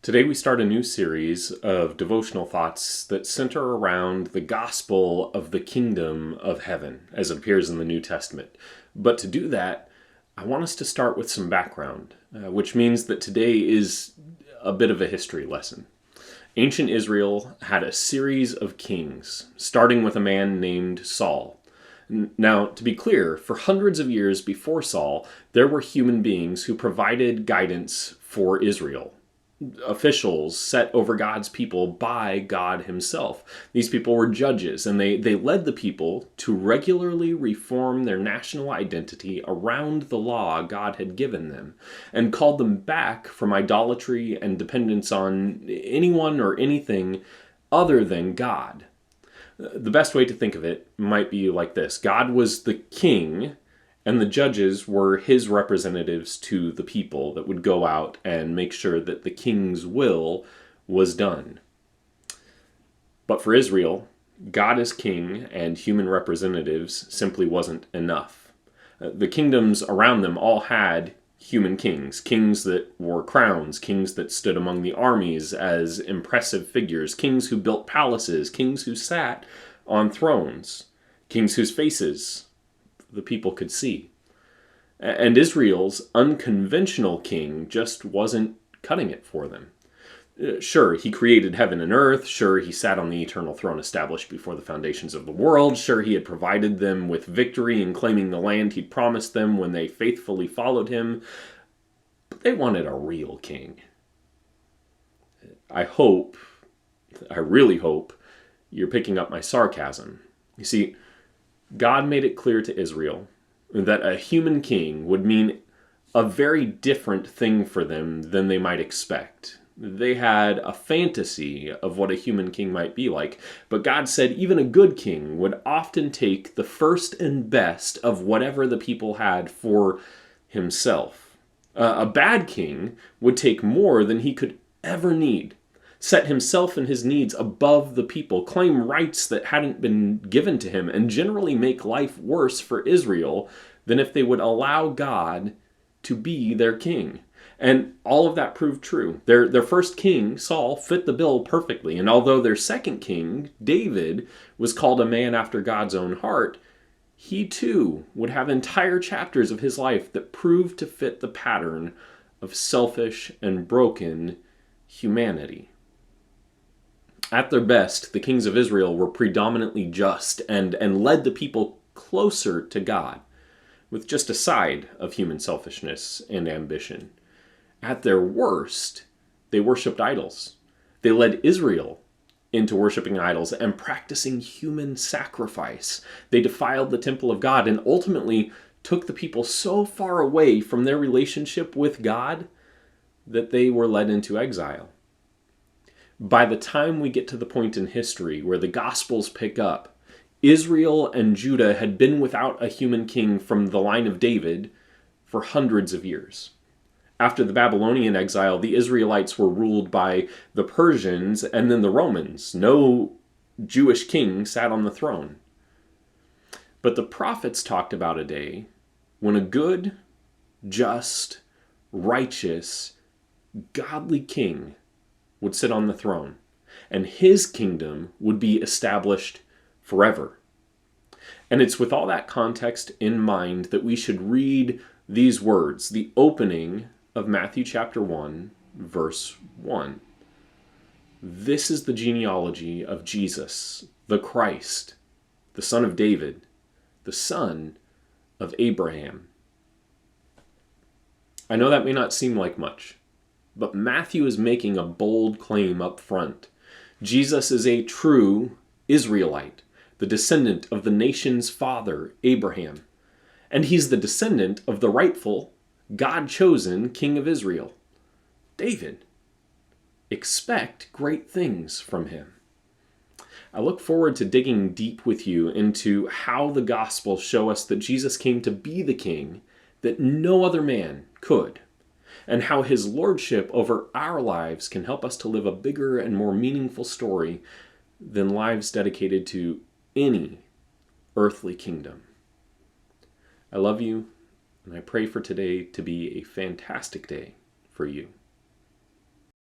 Today we start a new series of devotional thoughts that center around the gospel of the kingdom of heaven as it appears in the New Testament. But to do that, I want us to start with some background, which means that today is a bit of a history lesson. Ancient Israel had a series of kings, starting with a man named Saul. Now, to be clear, for hundreds of years before Saul, there were human beings who provided guidance for Israel. Officials set over God's people by God himself. These people were judges, and they led the people to regularly reform their national identity around the law God had given them, and called them back from idolatry and dependence on anyone or anything other than God. The best way to think of it might be like this. God was the king, and the judges were his representatives to the people that would go out and make sure that the king's will was done. But for Israel, God as king and human representatives simply wasn't enough. The kingdoms around them all had human kings, kings that wore crowns, kings that stood among the armies as impressive figures, kings who built palaces, kings who sat on thrones, kings whose faces the people could see. And Israel's unconventional king just wasn't cutting it for them. Sure, he created heaven and earth. Sure, he sat on the eternal throne established before the foundations of the world. Sure, he had provided them with victory in claiming the land he'd promised them when they faithfully followed him. But they wanted a real king. I really hope, you're picking up my sarcasm. You see, God made it clear to Israel that a human king would mean a very different thing for them than they might expect. They had a fantasy of what a human king might be like, but God said even a good king would often take the first and best of whatever the people had for himself. A bad king would take more than he could ever need, set himself and his needs above the people, claim rights that hadn't been given to him, and generally make life worse for Israel than if they would allow God to be their king. And all of that proved true. Their first king, Saul, fit the bill perfectly. And although their second king, David, was called a man after God's own heart, he too would have entire chapters of his life that proved to fit the pattern of selfish and broken humanity. At their best, the kings of Israel were predominantly just and led the people closer to God, with just a side of human selfishness and ambition. At their worst, they worshipped idols. They led Israel into worshiping idols and practicing human sacrifice. They defiled the temple of God and ultimately took the people so far away from their relationship with God that they were led into exile. By the time we get to the point in history where the Gospels pick up, Israel and Judah had been without a human king from the line of David for hundreds of years. After the Babylonian exile, the Israelites were ruled by the Persians and then the Romans. No Jewish king sat on the throne. But the prophets talked about a day when a good, just, righteous, godly king would sit on the throne, and his kingdom would be established forever. And it's with all that context in mind that we should read these words, the opening of Matthew chapter 1, verse 1. This is the genealogy of Jesus, the Christ, the son of David, the son of Abraham. I know that may not seem like much, but Matthew is making a bold claim up front. Jesus is a true Israelite, the descendant of the nation's father, Abraham. And he's the descendant of the rightful, God-chosen king of Israel, David. Expect great things from him. I look forward to digging deep with you into how the Gospels show us that Jesus came to be the king that no other man could, and how his lordship over our lives can help us to live a bigger and more meaningful story than lives dedicated to any earthly kingdom. I love you, and I pray for today to be a fantastic day for you.